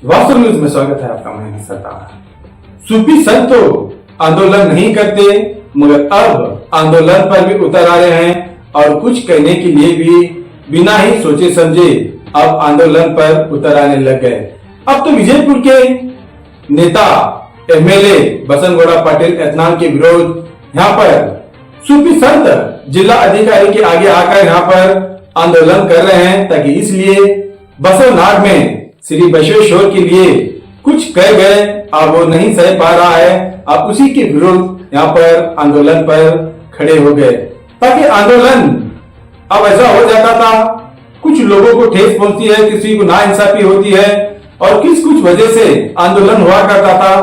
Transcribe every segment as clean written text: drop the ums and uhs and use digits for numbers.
वास्तव न्यूज में स्वागत है आपका। मैं सरदार। सूफी संत तो आंदोलन नहीं करते, मगर अब आंदोलन पर भी उतर आ रहे हैं और कुछ कहने के लिए भी बिना ही सोचे समझे अब आंदोलन पर उतर आने लग गए। अब तो विजयपुर के नेता एमएलए बसंत गौड़ा पाटिल एतनाल के विरोध यहाँ पर सूफी संत जिला अधिकारी के आगे आकर यहाँ पर आंदोलन कर रहे हैं, ताकि इसलिए बसवनाथ में श्री बसवेश्वर के लिए कुछ कह गए और वो नहीं सह पा रहा है। अब उसी के विरोध यहाँ पर आंदोलन पर खड़े हो गए, ताकि आंदोलन अब ऐसा हो जाता था, कुछ लोगों को ठेस पहुंचती है, किसी को नाइंसाफी होती है और कुछ वजह से आंदोलन हुआ करता था,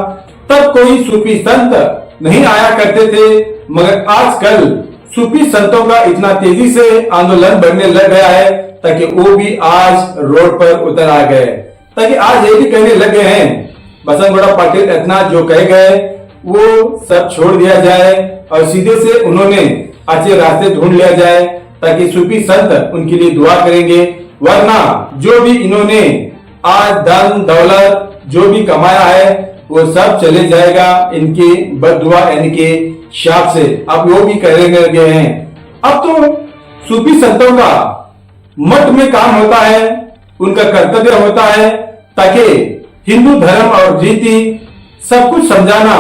तब कोई सूफी संत नहीं आया करते थे। मगर आजकल सूफी संतों का इतना तेजी से आंदोलन बढ़ने लग गया है, ताकि वो भी आज रोड पर उतर आ गए, ताकि आज ये भी कहने लगे हैं बसंत गौड़ा पाटिल एतनाल जो कह गए वो सब छोड़ दिया जाए और सीधे से उन्होंने अच्छे रास्ते ढूंढ लिया जाए, ताकि सूफी संत उनके लिए दुआ करेंगे। वरना जो भी इन्होंने आज धन दौलत जो भी कमाया है वो सब चले जाएगा इनके बददुआ यानी के शाप से। अब वो भी कहने लगे हैं। अब तो सूफी संतों का मठ में काम होता है, उनका कर्तव्य होता है, ताकि हिंदू धर्म और रीति सब कुछ समझाना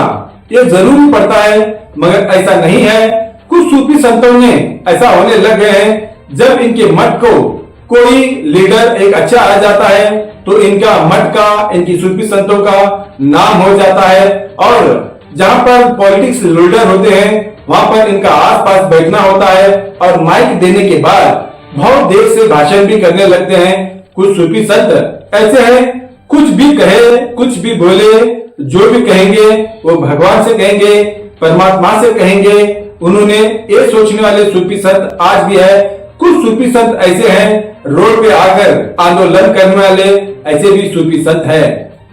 ये जरूरी पड़ता है, मगर ऐसा नहीं है। कुछ सूफी संतों ने ऐसा होने लग गए हैं, जब इनके मठ को कोई लीडर एक अच्छा आ जाता है तो इनका मठ का, इनकी सूफी संतों का नाम हो जाता है, और जहां पर पॉलिटिक्स लीडर होते हैं वहां पर इनका आसपास बैठना होता है और माइक देने के बाद बहुत देर से भाषण भी करने लगते हैं। कुछ सूफी संत ऐसे हैं, कुछ भी कहे, कुछ भी बोले, जो भी कहेंगे वो भगवान से कहेंगे, परमात्मा से कहेंगे। उन्होंने ये सोचने वाले सूफी संत आज भी है। कुछ सूफी संत ऐसे हैं रोड पे आकर आंदोलन करने वाले, ऐसे भी सूफी संत है।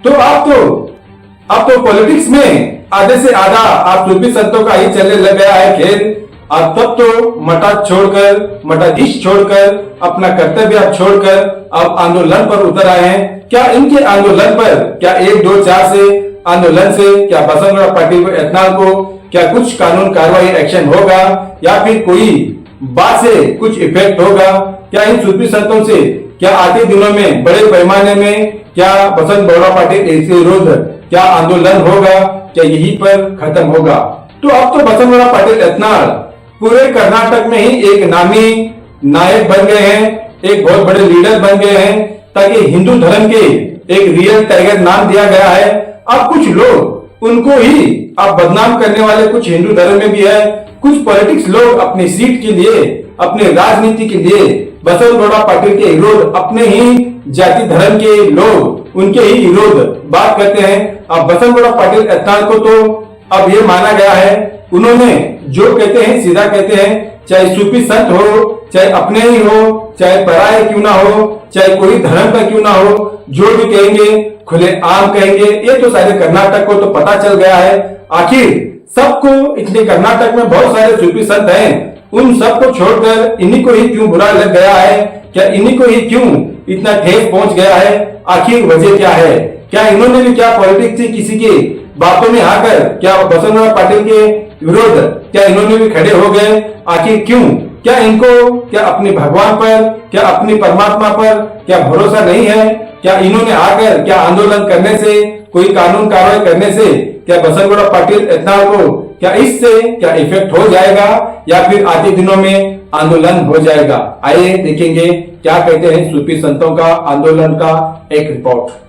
तो अब तो पॉलिटिक्स में आधे से आधा आप सूफी संतों का ही चलने लग गया है खेल। अब तब तो मठाध छोड़कर, मठाधीश छोड़कर, अपना कर्तव्य आप छोड़कर अब आंदोलन पर उतर आए हैं। क्या इनके आंदोलन पर, क्या 1, 2, 4 से आंदोलन से क्या बसंत गौड़ा पाटिल को एतनाल को क्या कुछ कानून कार्रवाई एक्शन होगा, या फिर कोई बात से कुछ इफेक्ट होगा? क्या इन सूफी संतों से क्या आते दिनों में बड़े पैमाने में क्या बसंत गौड़ा पाटिल ऐसे विरोध क्या आंदोलन होगा, क्या यहीं पर खत्म होगा? तो अब तो बसंत गौड़ा पाटिल एतनाल पूरे कर्नाटक में ही एक नामी नायक बन गए हैं, एक बहुत बड़े लीडर बन गए हैं, ताकि हिंदू धर्म के एक रियल टाइगर नाम दिया गया है। अब कुछ लोग उनको ही अब बदनाम करने वाले कुछ हिंदू धर्म में भी है। कुछ पॉलिटिक्स लोग अपनी सीट के लिए, अपने राजनीति के लिए बसंत गौड़ा पाटिल के विरोध, अपने ही जाति धर्म के लोग उनके ही विरोध बात करते हैं। अब बसंत गौड़ा पाटिल एतनाल को तो अब ये माना गया है, उन्होंने जो कहते हैं सीधा कहते हैं, चाहे सूफी संत हो, चाहे अपने ही हो, चाहे पराये क्यों ना हो, चाहे कोई धर्म का क्यों ना हो, जो भी कहेंगे खुले आम कहेंगे। ये तो सारे कर्नाटक को तो पता चल गया है। आखिर सबको, इतने कर्नाटक में बहुत सारे सूफी संत हैं, उन सबको छोड़कर इन्हीं को ही क्यों बुरा लग गया है? क्या इन्हीं को ही क्यों इतना ठेस पहुंच गया है? आखिर वजह क्या है? क्या इन्होंने भी क्या पॉलिटिक्स से किसी के बातों में आकर क्या बसंत गौड़ा पाटिल के विरोध क्या इन्होंने भी खड़े हो गए? आखिर क्यों? क्या इनको क्या अपने भगवान पर, क्या अपनी परमात्मा पर क्या भरोसा नहीं है? क्या इन्होंने आकर क्या आंदोलन करने से, कोई कानून कार्रवाई करने से क्या बसंत गौड़ा पाटिल एतनाल को क्या इससे क्या इफेक्ट हो जाएगा, या फिर आते दिनों में आंदोलन हो जाएगा? आइए देखेंगे क्या कहते हैं सूफी संतों का आंदोलन का एक रिपोर्ट।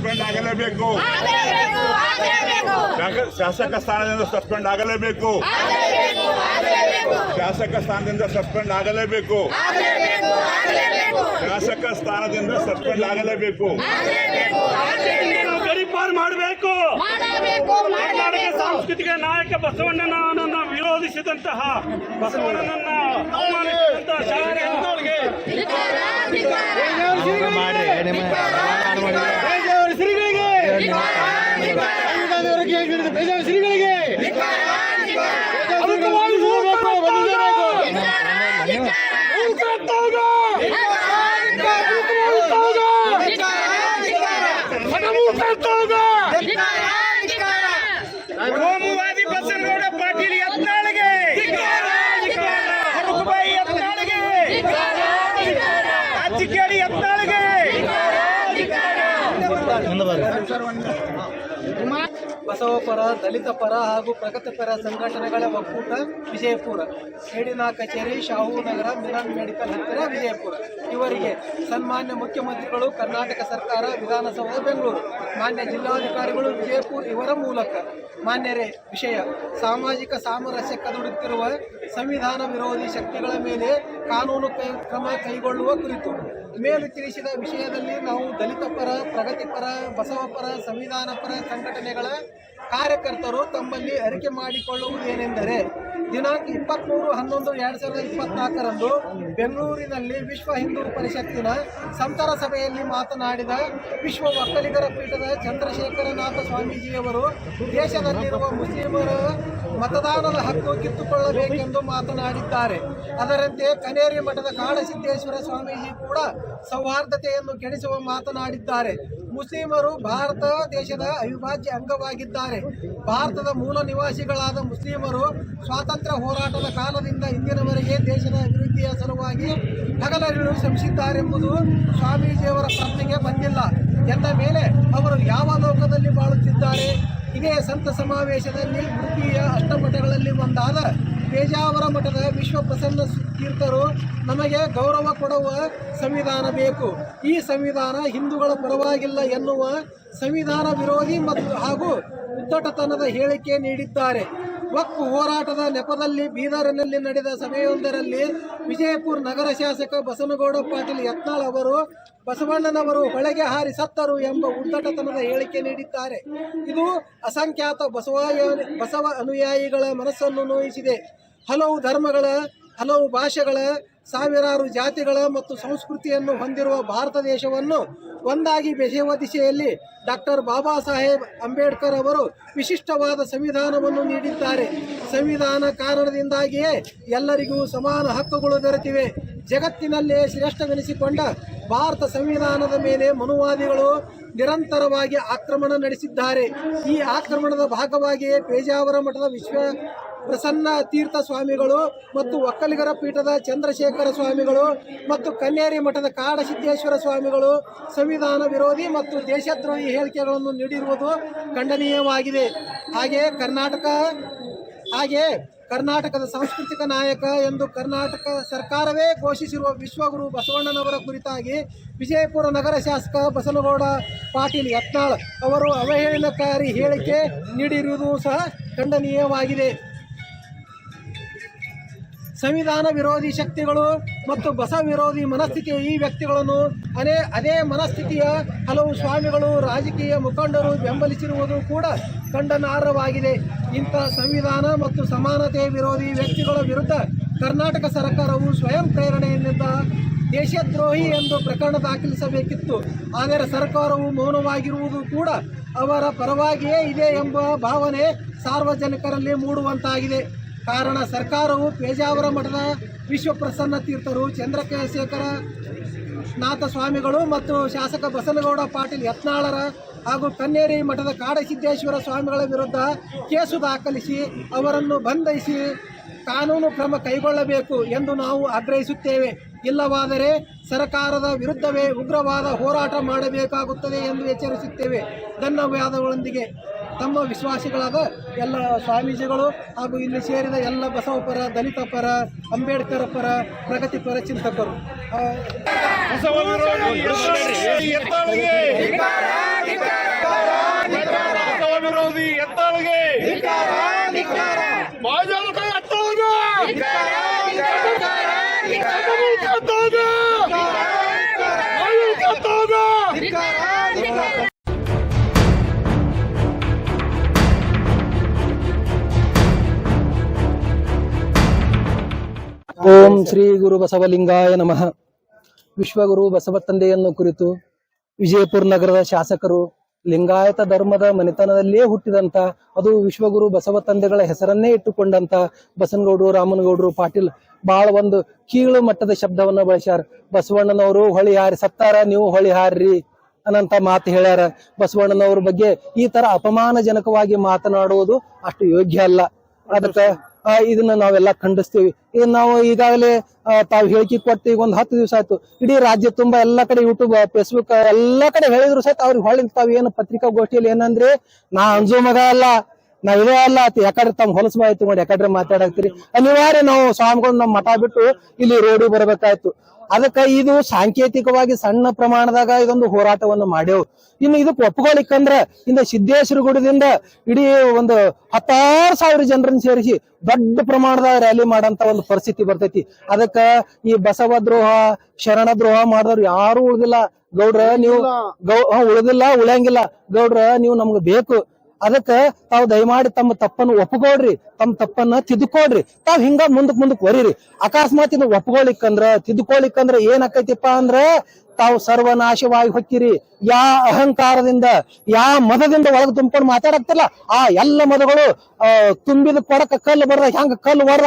ಸಸ್ಪೆಂಡ್ ಆಗಲೇಬೇಕು. ಶಾಸಕ ಸ್ಥಾನದಿಂದ ಸಸ್ಪೆಂಡ್ ಆಗಲೇಬೇಕು. ಶಾಸಕ ಸ್ಥಾನದಿಂದ ಸಸ್ಪೆಂಡ್ ಆಗಲೇಬೇಕು. ಶಾಸಕ ಸ್ಥಾನದಿಂದ ಸಸ್ಪೆಂಡ್ ಆಗಲೇಬೇಕು. ಗಡೀಪಾರು ಮಾಡಬೇಕು. ಕರ್ನಾಟಕ ಸಾಂಸ್ಕೃತಿಕ ನಾಯಕ ಬಸವಣ್ಣನನ್ನು ವಿರೋಧಿಸಿದಂತಹ ಬಸವಣ್ಣನನ್ನ ಅವಮಾನಿಸಿದಂತಹ ಶಾಲೆಗಳಿಗೆ ಕೋಮುವಾದಿ ಬಸನಗೌಡ ಪಾಟೀಲ್ ಯತ್ನಾಳ್ಗೆ, ಹೊರಗುಬಾಯಿ ಯತ್ನಾಳ್ಗೆ, ಅಚ್ಚಿಕೇಡಿ ಯತ್ನಾಳ್ಗೆ. ಬಸವ ಪರ, ದಲಿತ ಪರ ಹಾಗೂ ಪ್ರಗತಿಪರ ಸಂಘಟನೆಗಳ ಒಕ್ಕೂಟ ವಿಜಯಪುರ, ಹೇಡಿನ ಕಚೇರಿ, ಶಾಹೂನಗರ, ಮಿರಾನ್ ಮೆಡಿಕಲ್ ಹತ್ತಿರ ವಿಜಯಪುರ. ಇವರಿಗೆ ಸನ್ಮಾನ್ಯ ಮುಖ್ಯಮಂತ್ರಿಗಳು, ಕರ್ನಾಟಕ ಸರ್ಕಾರ, ವಿಧಾನಸೌಧ ಬೆಂಗಳೂರು, ಮಾನ್ಯ ಜಿಲ್ಲಾಧಿಕಾರಿಗಳು ವಿಜಯಪುರ ಇವರ ಮೂಲಕ ಮಾನ್ಯರೇ, ವಿಷಯ ಸಾಮಾಜಿಕ ಸಾಮರಸ್ಯ ಕದಡುತ್ತಿರುವ ಸಂವಿಧಾನ ವಿರೋಧಿ ಶಕ್ತಿಗಳ ಮೇಲೆ ಕಾನೂನು ಕ್ರಮ ಕೈಗೊಳ್ಳುವ ಕುರಿತು ಮೇಲೆ ತಿಳಿಸಿದ ವಿಷಯದಲ್ಲಿ ನಾವು ದಲಿತ ಪರ, ಪ್ರಗತಿಪರ, ಬಸವ ಪರ, ಸಂವಿಧಾನ ಪರ ಸಂಘಟನೆಗಳ ಕಾರ್ಯಕರ್ತರು ತಮ್ಮಲ್ಲಿ ಅರಿಕೆ ಮಾಡಿಕೊಳ್ಳುವುದೇನೆಂದರೆ, ದಿನಾಂಕ 23/11/2024 ಬೆಂಗಳೂರಿನಲ್ಲಿ ವಿಶ್ವ ಹಿಂದೂ ಪರಿಷತ್ತಿನ ಸಂತರ ಸಭೆಯಲ್ಲಿ ಮಾತನಾಡಿದ ವಿಶ್ವ ಒಕ್ಕಲಿಗರ ಪೀಠದ ಚಂದ್ರಶೇಖರನಾಥ ಸ್ವಾಮೀಜಿಯವರು ದೇಶದಲ್ಲಿರುವ ಮುಸ್ಲಿಮರ ಮತದಾನದ ಹಕ್ಕು ಕಿತ್ತುಕೊಳ್ಳಬೇಕೆಂದು ಮಾತನಾಡಿದ್ದಾರೆ. ಅದರಂತೆ ಕನೇರಿ ಮಠದ ಕಾಡಸಿದ್ದೇಶ್ವರ ಸ್ವಾಮೀಜಿ ಕೂಡ ಸೌಹಾರ್ದತೆಯನ್ನು ಕೆಡಿಸುವ ಮಾತನಾಡಿದ್ದಾರೆ. ಮುಸ್ಲಿಮರು ಭಾರತ ದೇಶದ ಅವಿಭಾಜ್ಯ ಅಂಗವಾಗಿದ್ದಾರೆ. ಭಾರತದ ಮೂಲ ನಿವಾಸಿಗಳಾದ ಮುಸ್ಲಿಮರು ಸ್ವಾತಂತ್ರ್ಯ ಹೋರಾಟದ ಕಾಲದಿಂದ ಇಂದಿನವರೆಗೆ ದೇಶದ ಅಭಿವೃದ್ಧಿಯ ಸಲುವಾಗಿ ಹಗಲಿರುಳು ಶ್ರಮಿಸಿದ್ದಾರೆಂಬುದು ಸ್ವಾಮೀಜಿಯವರ ಪ್ರಶ್ನೆಗೆ ಬಂದಿಲ್ಲ ಎಂದ ಮೇಲೆ ಅವರು ಯಾವ ಲೋಕದಲ್ಲಿ ಬಾಳುತ್ತಿದ್ದಾರೆ? ಇದೇ ಸಂತ ಸಮಾವೇಶದಲ್ಲಿ ಉಡುಪಿಯ ಅಷ್ಟಮಠಗಳಲ್ಲಿ ಒಂದಾದ ಪೇಜಾವರ ಮಠದ ವಿಶ್ವ ಪ್ರಸನ್ನ ತೀರ್ಥರು ನಮಗೆ ಗೌರವ ಕೊಡುವ ಸಂವಿಧಾನ ಬೇಕು, ಈ ಸಂವಿಧಾನ ಹಿಂದೂಗಳ ಪರವಾಗಿಲ್ಲ ಎನ್ನುವ ಸಂವಿಧಾನ ವಿರೋಧಿ ಮತ್ತು ಹಾಗೂ ಉದ್ದಟತನದ ಹೇಳಿಕೆ ನೀಡಿದ್ದಾರೆ. ವಕ್ಫ್ ಹೋರಾಟದ ನೆಪದಲ್ಲಿ ಬೀದರಿನಲ್ಲಿ ನಡೆದ ಸಭೆಯೊಂದರಲ್ಲಿ ವಿಜಯಪುರ ನಗರ ಶಾಸಕ ಬಸನಗೌಡ ಪಾಟೀಲ್ ಯತ್ನಾಳ್ ಅವರು ಬಸವಣ್ಣನವರು ಹೊಳೆಗೆ ಹಾರಿ ಸತ್ತರು ಎಂಬ ಉದ್ದಟತನದ ಹೇಳಿಕೆ ನೀಡಿದ್ದಾರೆ. ಇದು ಅಸಂಖ್ಯಾತ ಬಸವ ಅನುಯಾಯಿಗಳ ಮನಸ್ಸನ್ನು ನೋಯಿಸಿದೆ. ಹಲವು ಧರ್ಮಗಳ, ಹಲವು ಭಾಷೆಗಳ, ಸಾವಿರಾರು ಜಾತಿಗಳ ಮತ್ತು ಸಂಸ್ಕೃತಿಯನ್ನು ಹೊಂದಿರುವ ಭಾರತ ದೇಶವನ್ನು ಒಂದಾಗಿ ಬೆಸೆಯುವ ದಿಶೆಯಲ್ಲಿ ಡಾಕ್ಟರ್ ಬಾಬಾ ಸಾಹೇಬ್ ಅಂಬೇಡ್ಕರ್ ಅವರು ವಿಶಿಷ್ಟವಾದ ಸಂವಿಧಾನವನ್ನು ನೀಡಿದ್ದಾರೆ. ಸಂವಿಧಾನ ಕಾರಣದಿಂದಾಗಿಯೇ ಎಲ್ಲರಿಗೂ ಸಮಾನ ಹಕ್ಕುಗಳು ದೊರೆತಿವೆ. ಜಗತ್ತಿನಲ್ಲೇ ಶ್ರೇಷ್ಠವೆನಿಸಿಕೊಂಡ ಭಾರತ ಸಂವಿಧಾನದ ಮೇಲೆ ಮನುವಾದಿಗಳು ನಿರಂತರವಾಗಿ ಆಕ್ರಮಣ ನಡೆಸಿದ್ದಾರೆ. ಈ ಆಕ್ರಮಣದ ಭಾಗವಾಗಿಯೇ ಪೇಜಾವರ ಮಠದ ವಿಶ್ವ ಪ್ರಸನ್ನ ತೀರ್ಥ ಸ್ವಾಮಿಗಳು ಮತ್ತು ಒಕ್ಕಲಿಗರ ಪೀಠದ ಚಂದ್ರಶೇಖರ ಸ್ವಾಮಿಗಳು ಮತ್ತು ಕನ್ನೇರಿ ಮಠದ ಕಾಡಸಿದ್ದೇಶ್ವರ ಸ್ವಾಮಿಗಳು ಸಂವಿಧಾನ ವಿರೋಧಿ ಮತ್ತು ದೇಶದ್ರೋಹಿ ಹೇಳಿಕೆಗಳನ್ನು ನೀಡಿರುವುದು ಖಂಡನೀಯವಾಗಿದೆ. ಕರ್ನಾಟಕದ ಸಾಂಸ್ಕೃತಿಕ ನಾಯಕ ಎಂದು ಕರ್ನಾಟಕ ಸರ್ಕಾರವೇ ಘೋಷಿಸಿರುವ ವಿಶ್ವಗುರು ಬಸವಣ್ಣನವರ ಕುರಿತಾಗಿ ವಿಜಯಪುರ ನಗರ ಶಾಸಕ ಬಸನಗೌಡ ಪಾಟೀಲ್ ಯತ್ನಾಳ್ ಅವರು ಅವಹೇಳನಕಾರಿ ಹೇಳಿಕೆ ನೀಡಿರುವುದು ಸಹ ಖಂಡನೀಯವಾಗಿದೆ. ಸಂವಿಧಾನ ವಿರೋಧಿ ಶಕ್ತಿಗಳು ಮತ್ತು ಬಸವ ವಿರೋಧಿ ಮನಸ್ಥಿತಿಯ ಈ ವ್ಯಕ್ತಿಗಳನ್ನು ಅದೇ ಮನಸ್ಥಿತಿಯ ಹಲವು ಸ್ವಾಮಿಗಳು, ರಾಜಕೀಯ ಮುಖಂಡರು ಬೆಂಬಲಿಸಿರುವುದು ಕೂಡ ಖಂಡನಾರ್ಹವಾಗಿದೆ. ಇಂಥ ಸಂವಿಧಾನ ಮತ್ತು ಸಮಾನತೆ ವಿರೋಧಿ ವ್ಯಕ್ತಿಗಳ ವಿರುದ್ಧ ಕರ್ನಾಟಕ ಸರ್ಕಾರವು ಸ್ವಯಂ ಪ್ರೇರಣೆಯಿಂದ ದೇಶದ್ರೋಹಿ ಎಂದು ಪ್ರಕರಣ ದಾಖಲಿಸಬೇಕಿತ್ತು. ಆದರೆ ಸರ್ಕಾರವು ಮೌನವಾಗಿರುವುದು ಕೂಡ ಅವರ ಪರವಾಗಿಯೇ ಇದೆ ಎಂಬ ಭಾವನೆ ಸಾರ್ವಜನಿಕರಲ್ಲಿ ಮೂಡುವಂತಾಗಿದೆ. ಕಾರಣ ಸರ್ಕಾರವು ಪೇಜಾವರ ಮಠದ ವಿಶ್ವ ಪ್ರಸನ್ನ ತೀರ್ಥರು, ಚಂದ್ರಶೇಖರ ನಾಥ ಸ್ವಾಮಿಗಳು ಮತ್ತು ಶಾಸಕ ಬಸನಗೌಡ ಪಾಟೀಲ್ ಯತ್ನಾಳರ ಹಾಗೂ ಕನ್ನೇರಿ ಮಠದ ಕಾಡಸಿದ್ದೇಶ್ವರ ಸ್ವಾಮಿಗಳ ವಿರುದ್ಧ ಕೇಸು ದಾಖಲಿಸಿ ಅವರನ್ನು ಬಂಧಿಸಿ ಕಾನೂನು ಕ್ರಮ ಕೈಗೊಳ್ಳಬೇಕು ಎಂದು ನಾವು ಆಗ್ರಹಿಸುತ್ತೇವೆ. ಇಲ್ಲವಾದರೆ ಸರ್ಕಾರದ ವಿರುದ್ಧವೇ ಉಗ್ರವಾದ ಹೋರಾಟ ಮಾಡಬೇಕಾಗುತ್ತದೆ ಎಂದು ಎಚ್ಚರಿಸುತ್ತೇವೆ. ಧನ್ಯವಾದಗಳೊಂದಿಗೆ ತಮ್ಮ ವಿಶ್ವಾಸಿಗಳಾದ ಎಲ್ಲ ಸ್ವಾಮೀಜಿಗಳು ಹಾಗೂ ಇಲ್ಲಿ ಸೇರಿದ ಎಲ್ಲ ಬಸವ ಪರ, ದಲಿತ ಪರ, ಅಂಬೇಡ್ಕರ್ ಪರ, ಪ್ರಗತಿಪರ ಚಿಂತಕರು. ಬಸವ ವಿರೋಧಿ ಬಸವ ವಿರೋಧಿ ಎತ್ತಾಳಿಗೆ ಭಾಜಪ ಓಂ ಶ್ರೀ ಗುರು ಬಸವಲಿಂಗಾಯ ನಮಃ. ವಿಶ್ವಗುರು ಬಸವ ತಂದೆಯನ್ನು ಕುರಿತು ವಿಜಯಪುರ ನಗರದ ಶಾಸಕರು ಲಿಂಗಾಯತ ಧರ್ಮದ ಮನೆತನದಲ್ಲೇ ಹುಟ್ಟಿದಂತ, ಅದು ವಿಶ್ವಗುರು ಬಸವ ತಂದೆಗಳ ಹೆಸರನ್ನೇ ಇಟ್ಟುಕೊಂಡಂತ ಬಸನಗೌಡರು, ರಾಮನಗೌಡರು, ಪಾಟೀಲ್ ಬಹಳ ಒಂದು ಕೀಳು ಮಟ್ಟದ ಶಬ್ದವನ್ನ ಬಳಸ್ಯಾರ. ಬಸವಣ್ಣನವರು ಹೊಳಿ ಹಾರಿ ಸತ್ತಾರ, ನೀವು ಹೊಳಿ ಹಾರ್ರಿ ಅನ್ನಂತ ಮಾತು ಹೇಳ್ಯಾರ. ಬಸವಣ್ಣನವ್ರ ಬಗ್ಗೆ ಈ ತರ ಅಪಮಾನಜನಕವಾಗಿ ಮಾತನಾಡುವುದು ಅಷ್ಟು ಯೋಗ್ಯ ಅಲ್ಲ. ಅದಕ್ಕೆ ಇದನ್ನ ನಾವೆಲ್ಲ ಖಂಡಿಸ್ತೀವಿ. ಇದನ್ನ ನಾವು ಈಗಾಗಲೇ ತಾವು ಹೇಳಿಕೆ ಕೊಟ್ಟು ಈಗ ಒಂದು 10 ದಿವಸ ಆಯ್ತು. ಇಡೀ ರಾಜ್ಯ ತುಂಬಾ ಎಲ್ಲಾ ಕಡೆ ಯೂಟ್ಯೂಬ್, ಫೇಸ್ಬುಕ್ ಎಲ್ಲಾ ಕಡೆ ಹೇಳಿದ್ರು ಸಹಿತ ಅವ್ರಿಗೆ ಹೊಳ್ಳಿ ತಾವ್ ಏನು ಪತ್ರಿಕಾಗೋಷ್ಠಿಯಲ್ಲಿ ಏನಂದ್ರೆ, ನಾ ಅಂಜೋ ಮಗ ಅಲ್ಲ, ನಾ ಇದೇ ಅಲ್ಲ ಯಾಕಂದ್ರೆ ತಮ್ಮ ಹೊಲಸು ಮಾಹಿತಿ ಮಾಡಿ ಯಾಕಂದ್ರೆ ಮಾತಾಡಾಕ್ತಿರಿ. ಅನಿವಾರ್ಯ ನಾವು ಸ್ವಾಮಿಗಳು ನಮ್ಮ ಮಠ ಬಿಟ್ಟು ಇಲ್ಲಿ ರೋಡಿಗೆ ಬರಬೇಕಾಯ್ತು. ಅದಕ್ಕೆ ಇದು ಸಾಂಕೇತಿಕವಾಗಿ ಸಣ್ಣ ಪ್ರಮಾಣದಾಗ ಇದೊಂದು ಹೋರಾಟವನ್ನು ಮಾಡ್ಯವು. ಇನ್ನು ಇದಕ್ಕೆ ಒಪ್ಕೊಳಿಕಂದ್ರ ಇಂದ ಸಿದ್ದೇಶ್ವರ ಗುಡಿದಿಂದ ಇಡೀ ಒಂದು 16,000 ಜನರನ್ನು ಸೇರಿಸಿ ದೊಡ್ಡ ಪ್ರಮಾಣದ ರ್ಯಾಲಿ ಮಾಡಂತ ಒಂದು ಪರಿಸ್ಥಿತಿ ಬರ್ತೈತಿ. ಅದಕ್ಕ ಈ ಬಸವ ದ್ರೋಹ, ಶರಣ ದ್ರೋಹ ಮಾಡಿದವ್ರು ಯಾರು ಉಳಿದಿಲ್ಲ. ಗೌಡ್ರ ನೀವು ಉಳಿದಿಲ್ಲ, ಉಳಿಯಂಗಿಲ್ಲ. ಗೌಡ್ರ ನೀವು ನಮ್ಗೆ ಬೇಕು. ಅದಕ್ಕ ತಾವು ದಯಮಾಡಿ ತಮ್ಮ ತಪ್ಪನ್ನು ಒಪ್ಕೊಳ್ರಿ, ತಮ್ಮ ತಪ್ಪನ್ನ ತಿದ್ದುಕೊಳ್ರಿ. ತಾವ್ ಹಿಂಗ ಮುಂದಕ್ ಬರೀರಿ. ಅಕಸ್ಮಾತ್ ಇದು ಒಪ್ಕೊಳಿಕಂದ್ರ ತಿದ್ದುಕೊಳಿಕಂದ್ರ ಏನ್ ಆಕೈತಿಪ್ಪ ಅಂದ್ರ ತಾವು ಸರ್ವನಾಶವಾಗಿ ಹೊಕ್ಕಿರಿ. ಯಾ ಅಹಂಕಾರದಿಂದ, ಯಾ ಮದದಿಂದ ಒಳಗೆ ತುಂಬಿಕೊಂಡು ಮಾತಾಡಕ್ತಿಲ್ಲ, ಆ ಎಲ್ಲ ಮದಗಳು ತುಂಬಿದ ಕೊಡಕ ಕಲ್ಲು ಬರ್ದ ಹೆಂಗ ಕಲ್ಲು ಬರ್ದ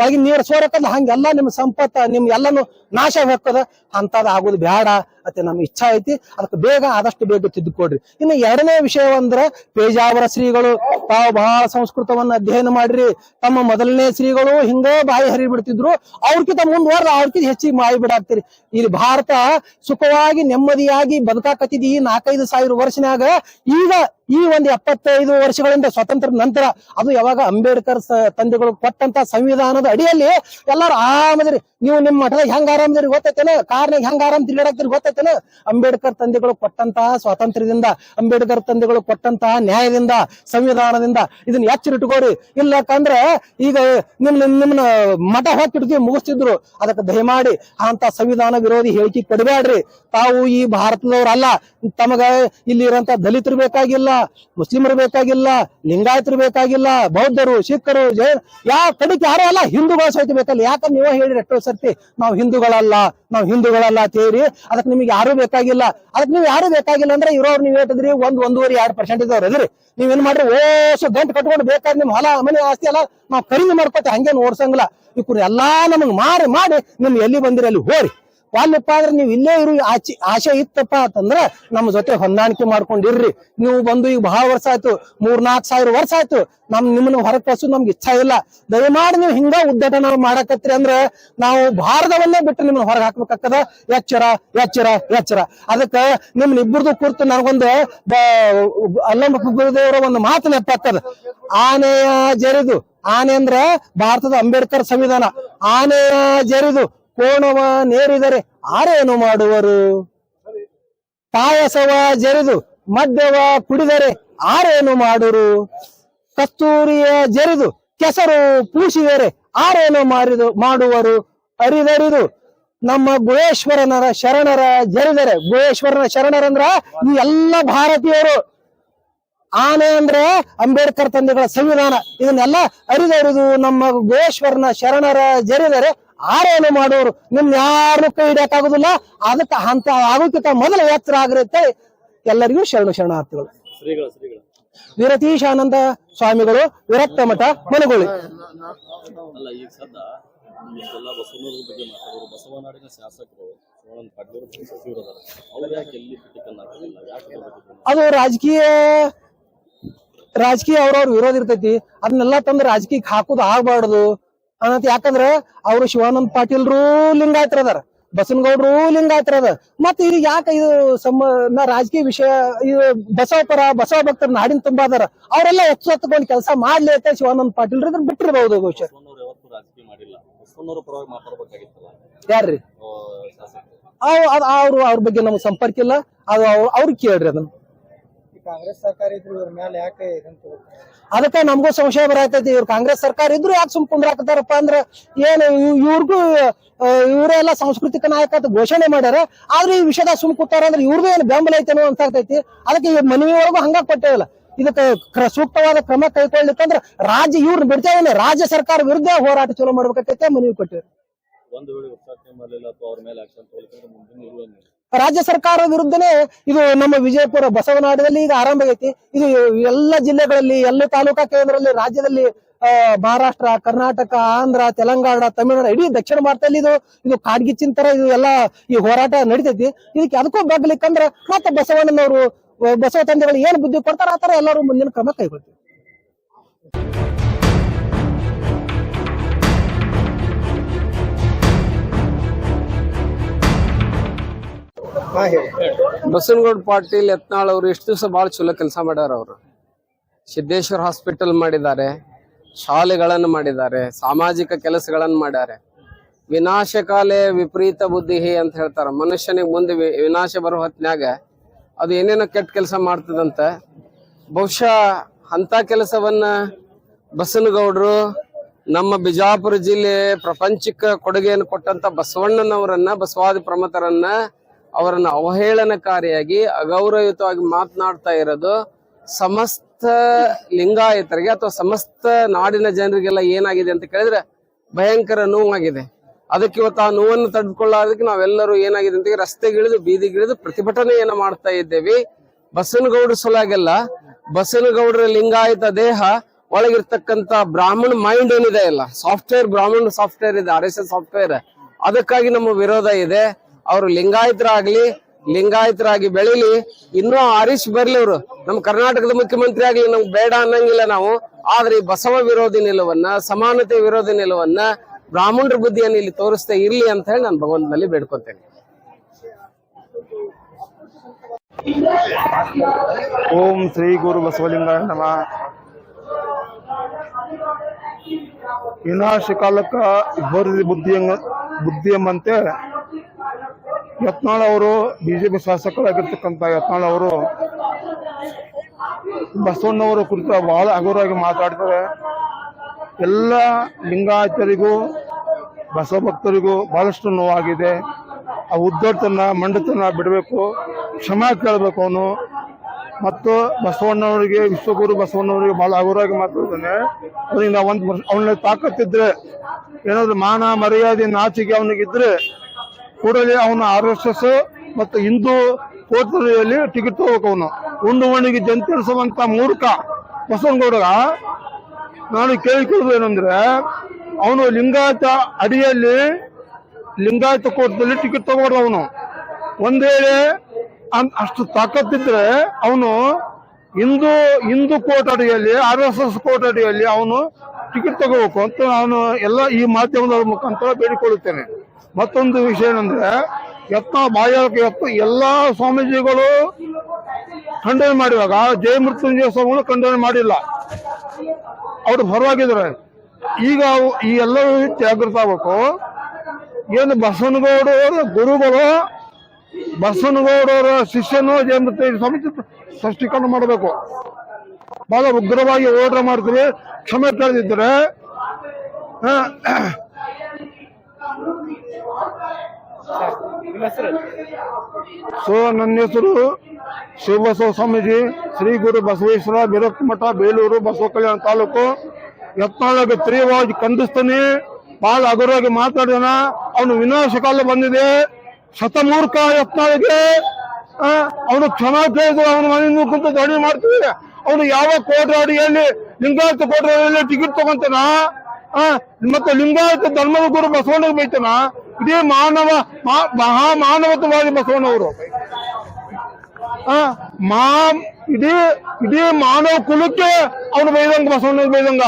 ಒಳಗಿನ ನೀರು ಸೋರಕಲ್ಲ, ಹಂಗೆಲ್ಲ ನಿಮ್ ಸಂಪತ್ತ ನಿಮ್ ಎಲ್ಲಾನು ನಾಶ ಹೋಗ್ತದ. ಅಂತದ್ ಆಗುದು ಬೇಡ ಅತ್ತೆ ನಮ್ ಇಚ್ಛಾ ಐತಿ. ಅದಕ್ಕೆ ಬೇಗ ಆದಷ್ಟು ಬೇಗ ತಿದ್ದುಕೊಡ್ರಿ. ಇನ್ನು ಎರಡನೇ ವಿಷಯವಂದ್ರ, ಪೇಜಾವರ ಶ್ರೀಗಳು ತಾವು ಬಹಳ ಸಂಸ್ಕೃತವನ್ನ ಅಧ್ಯಯನ ಮಾಡ್ರಿ. ತಮ್ಮ ಮೊದಲನೇ ಶ್ರೀಗಳು ಹಿಂಗ ಬಾಯಿ ಹರಿ ಬಿಡ್ತಿದ್ರು, ಅವ್ರಕಿಂತ ಮುಂದುವರೆದ ಅವ್ರಕಿಂತ ಹೆಚ್ಚಿಗೆ ಬಾಯಿ ಬಿಡಾಕ್ತಿರಿ. ಇಲ್ಲಿ ಭಾರತ ಸುಖವಾಗಿ ನೆಮ್ಮದಿಯಾಗಿ ಬದುಕಾಕತ್ತಿದ್ ಈ 4-5 ವರ್ಷನಾಗ ಈಗ ಈ ಒಂದು 75 ವರ್ಷಗಳಿಂದ ಸ್ವತಂತ್ರ ನಂತರ, ಅದು ಯಾವಾಗ ಅಂಬೇಡ್ಕರ್ ತಂದೆಗಳು ಕೊಟ್ಟಂತ ಸಂವಿಧಾನದ ಅಡಿಯಲ್ಲಿ ಎಲ್ಲಾರು ಆರಾಮದ್ರಿ. ನೀವು ನಿಮ್ಮ ಮಠದಾಗ ಹೆಂಗ ಆರಾಮದ್ರಿ ಗೊತ್ತೈತೇನ, ಕಾರ್ನಾಗ ಹೆಂಗ ಆರಾಮ್ ತಿರುಗಾಡಕ್ತಿರಿ ಗೊತ್ತೈತೇನ. ಅಂಬೇಡ್ಕರ್ ತಂದೆಗಳು ಕೊಟ್ಟಂತಹ ಸ್ವಾತಂತ್ರ್ಯದಿಂದ, ಅಂಬೇಡ್ಕರ್ ತಂದೆಗಳು ಕೊಟ್ಟಂತಹ ನ್ಯಾಯದಿಂದ, ಸಂವಿಧಾನದಿಂದ ಇದನ್ನ ಎಚ್ಚರಿಟ್ಕೋರಿ. ಇಲ್ಲಕಂದ್ರೆ ಈಗ ನಿಮ್ಮನ್ನ ಮಠ ಹಾಕಿಡ್ತೀವಿ ಮುಗಿಸ್ತಿದ್ರು. ಅದಕ್ಕೆ ದಯಮಾಡಿ ಅಂತ ಸಂವಿಧಾನ ವಿರೋಧಿ ಹೇಳಿಕೆ ಕೊಡಬೇಡ್ರಿ. ತಾವು ಈ ಭಾರತದವ್ರಲ್ಲ. ತಮಗ ಇಲ್ಲಿ ಇರೋಂತ ದಲಿತರು ಬೇಕಾಗಿಲ್ಲ, ಮುಸ್ಲಿಮರು ಬೇಕಾಗಿಲ್ಲ, ಲಿಂಗಾಯತರು ಬೇಕಾಗಿಲ್ಲ, ಬೌದ್ಧರು, ಸಿಖ್ಖರು, ಜೈನ ಯಾವ ಕಡೆಗೆ ಯಾರು ಅಲ್ಲ, ಹಿಂದೂಗಳು ಸಹಿತ ಬೇಕಲ್ಲ. ಯಾಕಂದ್ರೆ ನೀವೇ ಹೇಳಿರಿ ಎಷ್ಟೋ ಸರ್ತಿ ನಾವು ಹಿಂದೂಗಳಲ್ಲ ಅಂತ ಹೇಳಿ. ಅದಕ್ಕೆ ನಿಮ್ಗೆ ಯಾರು ಬೇಕಾಗಿಲ್ಲ. ಅದಕ್ಕೆ ನೀವು ಯಾರು ಬೇಕಾಗಿಲ್ಲ ಅಂದ್ರೆ ಇರೋರು ನೀವ್ ಹೇಳ್ತಿದ್ರಿ 1-1.5% ಇದ್ದವ್ರು ಅದ್ರಿ. ನೀವೇನ್ ಮಾಡ್ರಿ, ಓಸು ಗಂಟು ಕಟ್ಕೊಂಡು ಬೇಕಾದ್ರೆ ನಿಮ್ ಹೊಲ ಮನೆ ಆಸ್ತಿ ಎಲ್ಲ ನಾವ್ ಖರೀದಿ ಮಾಡ್ಕೊತ ಹಂಗೇನು ಓಡ್ಸಂಗಿಲ್ಲ. ಇವ್ರು ಎಲ್ಲಾ ನಮಗ್ ಮಾಡಿ ನಿಮ್ ಎಲ್ಲಿ ಬಂದಿರಿ ಅಲ್ಲಿ ಹೋರಿ. ವಾಲ್ಯಪ್ಪ ಅಂದ್ರೆ ನೀವು ಇಲ್ಲೇ ಇರು ಆಶೆ ಇತ್ತಪ್ಪ ಅಂತಂದ್ರ ನಮ್ಮ ಜೊತೆ ಹೊಂದಾಣಿಕೆ ಮಾಡ್ಕೊಂಡಿರ್ರಿ. ನೀವು ಬಂದು ಈಗ ಬಹಳ ವರ್ಷ ಆಯ್ತು, 3-4 ಸಾವಿರ ವರ್ಷ ಆಯ್ತು. ನಿಮ್ಮನ್ನ ಹೊರಗೆ ಕಳ್ಸೋದು ನಮ್ಗೆ ಇಚ್ಛಾ ಇಲ್ಲ. ದಯಮಾಡಿ ನೀವು ಹಿಂಗ ಉದ್ದಟನ ಮಾಡಕತ್ರಿ ಅಂದ್ರೆ ನಾವು ಭಾರತವನ್ನೇ ಬಿಟ್ಟು ನಿಮ್ಮನ್ನ ಹೊರಗೆ ಹಾಕ್ಬೇಕಾಗ್ತದ. ಎಚ್ಚರ. ಅದಕ್ಕ ನಿಮ್ನ ಇಬ್ಬರದು ಕುರಿತು ನನಗೊಂದು ಅಲ್ಲಮ್ಮ ಗುರುದೇವರ ಒಂದು ಮಾತು ನೆನಪಾಗ್ತದ. ಆನೆಯ ಜರಿದು, ಆನೆ ಅಂದ್ರೆ ಭಾರತದ ಅಂಬೇಡ್ಕರ್ ಸಂವಿಧಾನ. ಆನೆಯ ಜರಿದು ಕೋಣವ ನೇರಿದರೆ ಆರೇನು ಮಾಡುವರು, ಪಾಯಸವ ಜರಿದು ಮದ್ಯವ ಕುಡಿದರೆ ಆರೇನು ಮಾಡುವರು, ಕಸ್ತೂರಿಯ ಜರಿದು ಕೆಸರು ಪೂಸಿದರೆ ಆರೇನು ಮಾಡುವರು, ಅರಿದರಿದು ನಮ್ಮ ಗುಹೇಶ್ವರನ ಶರಣರ ಜರಿದರೆ. ಗುಹೇಶ್ವರನ ಶರಣರಂದ್ರ ಈ ಎಲ್ಲ ಭಾರತೀಯರು. ಆನೆ ಅಂದ್ರೆ ಅಂಬೇಡ್ಕರ್ ತಂದೆಗಳ ಸಂವಿಧಾನ. ಇದನ್ನೆಲ್ಲ ಅರಿದರಿದು ನಮ್ಮ ಗುಹೇಶ್ವರನ ಶರಣರ ಜರಿದರೆ ಆರೇನು ಮಾಡೋರು. ನಿಮ್ ಯಾರು ಕೈ ಹಿಡಿಯಕ್ಕಾಗುದಿಲ್ಲ. ಅದಕ್ಕೆ ಅಂತ ಆಗೋಕ್ಕಿಂತ ಮೊದಲ ಎತ್ತರ ಆಗಿರುತ್ತೆ. ಎಲ್ಲರಿಗೂ ಶರಣಾರ್ಥಿಗಳು. ವೀರತೀಶಾನಂದ ಸ್ವಾಮಿಗಳು, ವಿರಕ್ತ ಮಠ, ಮನಗೊಳ್ಳಿ. ಅದು ರಾಜಕೀಯ ಅವ್ರವ್ರ ವಿರೋಧ ಇರ್ತೈತಿ. ಅದನ್ನೆಲ್ಲ ತಂದು ರಾಜಕೀಯಕ್ಕೆ ಹಾಕುದು ಆಗ್ಬಾರ್ದು ಅನ್ನತ್. ಯಾಕಂದ್ರ ಅವರು ಶಿವಾನಂದ ಪಾಟೀಲ್ರು ಲಿಂಗಾಯತರದಾರ, ಬಸನಗೌಡರು ಲಿಂಗಾಯತರದ. ಮತ್ತೆ ಇದು ಯಾಕೆ ಇದು ರಾಜಕೀಯ ವಿಷಯ, ಇದು ಬಸವ ಭಕ್ತರ ನಾಡಿನ ತುಂಬಾ ಅದಾರ. ಅವರೆಲ್ಲ ಎಚ್ಚೆತ್ತುಕೊಂಡು ಕೆಲಸ ಮಾಡ್ಲಿ ಅಂತ ಶಿವಾನಂದ ಪಾಟೀಲ್ರು ಇದನ್ನ ಬಿಟ್ಟಿರ್ಬಹುದು. ಬಹುಶಃ ಯಾರ್ರಿ ಅವ್ರ ಬಗ್ಗೆ ನಮ್ಗೆ ಸಂಪರ್ಕ ಇಲ್ಲ. ಅದು ಅವ್ರಿಗೆ ಕೇಳ್ರಿ ಅದನ್ನ. ಕಾಂಗ್ರೆಸ್ ಸರ್ಕಾರ ಇದ್ರು ಇವ್ರ ಮೇಲೆ ಯಾಕೆ ಅದಕ್ಕೆ ನಮಗೂ ಸಂಶಯ ಬರತೈತಿ. ಇವ್ರು ಕಾಂಗ್ರೆಸ್ ಸರ್ಕಾರ ಇದ್ರು ಯಾಕೆ ಸುಮ್ ಕುಂದ್ರಾಕತಾರಪ್ಪ ಅಂದ್ರೆ ಏನು ಇವ್ರಿಗೂ ಇವರೆಲ್ಲ ಸಾಂಸ್ಕೃತಿಕ ನಾಯಕತ್ವ ಘೋಷಣೆ ಮಾಡ್ಯಾರ. ಆದ್ರೆ ಈ ವಿಷಯದ ಸುಮ್ ಕೂತಾರ ಅಂದ್ರೆ ಇವ್ರದ್ದು ಏನು ಬೆಂಬಲ ಐತೇನೋ ಅಂತ ಆಗ್ತೈತಿ. ಅದಕ್ಕೆ ಈ ಮನವಿ ಒಳಗೂ ಹಂಗ ಕೊಟ್ಟೇವಲ್ಲ. ಇದಕ್ಕೆ ಸೂಕ್ತವಾದ ಕ್ರಮ ಕೈಗೊಳ್ಳಿಕ್ಕಂದ್ರೆ ರಾಜ್ಯ ಇವ್ರನ್ನ ಬಿಡ್ತೇವೆ, ರಾಜ್ಯ ಸರ್ಕಾರ ವಿರುದ್ಧ ಹೋರಾಟ ಚಲೋ ಮಾಡ್ಬೇಕೈತೆ ಮನವಿ ಕೊಟ್ಟೇವೆ. ರಾಜ್ಯ ಸರ್ಕಾರ ವಿರುದ್ಧನೇ ಇದು ನಮ್ಮ ವಿಜಯಪುರ ಬಸವನಾಡದಲ್ಲಿ ಈಗ ಆರಂಭ ಆಗೈತಿ. ಇದು ಎಲ್ಲ ಜಿಲ್ಲೆಗಳಲ್ಲಿ, ಎಲ್ಲ ತಾಲೂಕಾ ಕೇಂದ್ರದಲ್ಲಿ, ರಾಜ್ಯದಲ್ಲಿ ಮಹಾರಾಷ್ಟ್ರ, ಕರ್ನಾಟಕ, ಆಂಧ್ರ, ತೆಲಂಗಾಣ, ತಮಿಳುನಾಡು, ಇಡೀ ದಕ್ಷಿಣ ಭಾರತದಲ್ಲಿ ಇದು ಕಾಡ್ಗಿಚ್ಚಿನ ತರ ಇದು ಎಲ್ಲ ಈ ಹೋರಾಟ ನಡೀತೈತಿ. ಇದಕ್ಕೆ ಅದಕ್ಕೂ ಬಗ್ಲಿಕ್ಕಂದ್ರ ಮತ್ತೆ ಬಸವಣ್ಣನವರು, ಬಸವ ತಂದೆಗಳು ಏನ್ ಬುದ್ಧಿ ಕೊಡ್ತಾರ ಆತರ ಎಲ್ಲರೂ ಮುಂದಿನ ಕ್ರಮ ಕೈಗೊಳ್ತೀವಿ. ಬಸವನಗೌಡ ಪಾಟೀಲ್ ಯತ್ನಾಳ್ ಅವರು ಎಷ್ಟು ದಿವಸ ಬಹಳ ಚಲೋ ಕೆಲಸ ಮಾಡ್ಯಾರ. ಅವರು ಸಿದ್ದೇಶ್ವರ ಹಾಸ್ಪಿಟಲ್ ಮಾಡಿದ್ದಾರೆ, ಶಾಲೆಗಳನ್ನು ಮಾಡಿದ್ದಾರೆ, ಸಾಮಾಜಿಕ ಕೆಲಸಗಳನ್ನು ಮಾಡ್ಯಾರೆ. ವಿನಾಶಕಾಲೆ ವಿಪರೀತ ಬುದ್ಧಿ ಅಂತ ಹೇಳ್ತಾರ. ಮನುಷ್ಯನಿಗೆ ಮುಂದೆ ವಿನಾಶ ಬರೋ ಹೊತ್ನ್ಯಾಗ ಅದು ಏನೇನೋ ಕೆಟ್ಟ ಕೆಲಸ ಮಾಡ್ತದಂತ. ಬಹುಶಃ ಅಂತ ಕೆಲಸವನ್ನ ಬಸವನಗೌಡರು ನಮ್ಮ ಬಿಜಾಪುರ ಜಿಲ್ಲೆ ಪ್ರಪಂಚಕ್ಕೆ ಕೊಡುಗೆಯನ್ನು ಕೊಟ್ಟಂತ ಬಸವಣ್ಣನವರನ್ನ, ಬಸವಾದಿ ಪ್ರಮಥರನ್ನ ಅವರನ್ನ ಅವಹೇಳನಕಾರಿಯಾಗಿ ಅಗೌರವಯುತವಾಗಿ ಮಾತನಾಡ್ತಾ ಇರೋದು ಸಮಸ್ತ ಲಿಂಗಾಯತರಿಗೆ ಅಥವಾ ಸಮಸ್ತ ನಾಡಿನ ಜನರಿಗೆಲ್ಲ ಏನಾಗಿದೆ ಅಂತ ಕೇಳಿದ್ರೆ ಭಯಂಕರ ನೋವಾಗಿದೆ. ಅದಕ್ಕೆ ಇವತ್ತು ಆ ನೋವನ್ನು ತಡೆದುಕೊಳ್ಳೋದಕ್ಕೆ ನಾವೆಲ್ಲರೂ ಏನಾಗಿದೆ ಅಂತ ರಸ್ತೆಗಿಳಿದು ಬೀದಿಗಿಳಿದು ಪ್ರತಿಭಟನೆಯನ್ನ ಮಾಡ್ತಾ ಇದ್ದೇವೆ. ಬಸವನಗೌಡರ ಸಲುವಾಗೆಲ್ಲ, ಬಸವನಗೌಡರ ಲಿಂಗಾಯತ ದೇಹ ಒಳಗಿರ್ತಕ್ಕಂತ ಬ್ರಾಹ್ಮಣ ಮೈಂಡ್ ಏನಿದೆ ಅಲ್ಲ, ಸಾಫ್ಟ್ವೇರ್, ಬ್ರಾಹ್ಮಣ ಸಾಫ್ಟ್ವೇರ್ ಇದೆ, RSS ಸಾಫ್ಟ್ವೇರ್, ಅದಕ್ಕಾಗಿ ನಮ್ಮ ವಿರೋಧ ಇದೆ. ಅವರು ಲಿಂಗಾಯತರಾಗಿ ಬೆಳಿಲಿ. ಇನ್ನೂ ಹರೀಶ್ ಬರ್ಲಿ, ಅವರು ನಮ್ಮ ಕರ್ನಾಟಕದ ಮುಖ್ಯಮಂತ್ರಿ ಆಗ್ಲಿ, ನಮ್ಗೆ ಬೇಡ ಅನ್ನಂಗಿಲ್ಲ ನಾವು. ಆದ್ರೆ ಈ ಬಸವ ವಿರೋಧಿ ನಿಲುವನ್ನ, ಸಮಾನತೆ ವಿರೋಧಿ ನಿಲುವನ್ನ, ಬ್ರಾಹ್ಮಣರ ಬುದ್ಧಿಯನ್ನು ಇಲ್ಲಿ ತೋರಿಸ್ತಾ ಇರ್ಲಿ ಅಂತ ಹೇಳಿ ನಾನು ಭಗವಂತನಲ್ಲಿ ಬೇಡ್ಕೊತೇನೆ. ಓಂ ಶ್ರೀ ಗುರು ಬಸವಲಿಂಗಾಯ ನಮಃ. ವಿನಾಶ ಕಾಲಕ್ಕ ಇಬ್ಬರು ಬುದ್ಧಿ ಎಂಬಂತೆ ಯತ್ನಾಳ್ ಅವರು, ಬಿಜೆಪಿ ಶಾಸಕರಾಗಿರ್ತಕ್ಕಂಥ ಯತ್ನಾಳ್ ಅವರು ಬಸವಣ್ಣವರ ಕುರಿತು ಬಹಳ ಹಗುರವಾಗಿ ಮಾತಾಡ್ತಾರೆ. ಎಲ್ಲ ಲಿಂಗಾಯತರಿಗೂ ಬಸವ ಭಕ್ತರಿಗೂ ಬಹಳಷ್ಟು ನೋವಾಗಿದೆ. ಆ ಉದ್ದಟತನ, ಮಂಡತನ ಬಿಡಬೇಕು, ಕ್ಷಮಾ ಕೇಳಬೇಕು ಅವನು. ಮತ್ತು ಬಸವಣ್ಣವರಿಗೆ, ವಿಶ್ವಗುರು ಬಸವಣ್ಣವರಿಗೆ ಬಹಳ ಹಗುರವಾಗಿ ಮಾತಾಡ್ತಾನೆ. ಅದರಿಂದ ಅವನ ತಾಕತ್ತಿದ್ರೆ, ಏನಾದ್ರು ಮಾನ ಮರ್ಯಾದೆ ನಾಚಿಕೆ ಅವನಿಗಿದ್ರೆ ಕೂಡಲೇ ಅವನು RSS ಮತ್ತು ಹಿಂದೂ ಕೋಟರಿಯಲ್ಲಿ ಟಿಕೆಟ್ ತಗೋಬೇಕು. ಅವನು ಉಂಡು ಮಣಿಗೆ ಜಂತಿ ನಡೆಸುವಂತ ಮೂರ್ಖ ಬಸವನಗೌಡ. ನಾನು ಕೇಳಿಕೊಳ್ಳೋದು ಏನಂದ್ರೆ, ಅವನು ಲಿಂಗಾಯತ ಅಡಿಯಲ್ಲಿ, ಲಿಂಗಾಯತ ಕೋಟದಲ್ಲಿ ಟಿಕೆಟ್ ತಗೋಬಾರ್ದು. ಅವನು ಒಂದ್ ವೇಳೆ ಅಷ್ಟು ತಾಕತ್ತಿದ್ರೆ ಅವನು ಹಿಂದೂ ಕೋರ್ಟ್ ಅಡಿಯಲ್ಲಿ, RSS ಕೋರ್ಟ್ ಅಡಿಯಲ್ಲಿ ಅವನು ಟಿಕೆಟ್ ತಗೋಬೇಕು ಅಂತ ನಾನು ಎಲ್ಲ ಈ ಮಾಧ್ಯಮದ ಮುಖಾಂತರ ಬೇಡಿಕೊಳ್ಳುತ್ತೇನೆ. ಮತ್ತೊಂದು ವಿಷಯ ಏನಂದ್ರೆ, ಎಲ್ಲಾ ಸ್ವಾಮೀಜಿಗಳು ಖಂಡನೆ ಮಾಡಿದಾಗ ಜಯ ಮೃತ್ಯುಂಜಯ ಸ್ವಾಮಿಗಳು ಖಂಡನೆ ಮಾಡಿಲ್ಲ, ಅವರು ಹೊರವಾಗಿದ್ದಾರೆ. ಈಗ ಈ ಎಲ್ಲರೂ ಜಾಗೃತ ಆಗ್ಬೇಕು. ಏನು ಬಸವನಗೌಡರ ಗುರುಗಳು, ಬಸವನಗೌಡರ ಶಿಷ್ಯನು ಜಯ ಮೃತ್ಯುಂಜಯ ಸ್ವಾಮಿ ಸ್ಪಷ್ಟೀಕರಣ ಮಾಡಬೇಕು. ಬಹಳ ಉಗ್ರವಾಗಿ ಹೋರಾಟ ಮಾಡ್ತೀವಿ, ಕ್ಷಮೆ ಕೇಳದಿದ್ರೆ. ನನ್ನ ಹೆಸರು ಶಿವಬಸವ ಸ್ವಾಮೀಜಿ, ಶ್ರೀ ಗುರು ಬಸವೇಶ್ವರ ಬಿರಕ್ತ ಮಠ, ಬೇಲೂರು, ಬಸವ ಕಲ್ಯಾಣ ತಾಲೂಕು. ಯತ್ನಾಳಗೆ ತೀವ್ರವಾಗಿ ಖಂಡಿಸ್ತಾನೆ. ಬಹಳ ಹಗುರವಾಗಿ ಮಾತಾಡೋಣ. ಅವನು ವಿನಾಶ ಕಾಲ ಬಂದಿದೆ. ಶತಮೂರ್ಖ ಯತ್ನಾಳಿಗೆ ಅವನು ಕ್ಷಮಾ ಕೇಳಿದ್ರು ಅವನ ಮನೆಯಿಂದ ಕುಂತು ಧರಣಿ ಮಾಡ್ತೀವಿ. ಅವನು ಯಾವ ಕೋಟ ಅಡಿಯಲ್ಲಿ, ಲಿಂಗಾಯತ ಕೋಟ ಅಡಿಯಲ್ಲಿ ಟಿಕೆಟ್ ತಗೊಂತಾನ, ಮತ್ತೆ ಲಿಂಗಾಯತ ಧರ್ಮದ ಗುರು ಬಸವಣ್ಣ ಬೈತಾನ. ಇಡೀ ಮಹಾಮಾನವತವಾದಿ ಬಸವಣ್ಣವರು, ಇಡೀ ಮಾನವ ಕುಲಕ್ಕೆ ಅವನು ಬೈದಂಗ, ಬಸವಣ್ಣ ಬೈದಂಗ.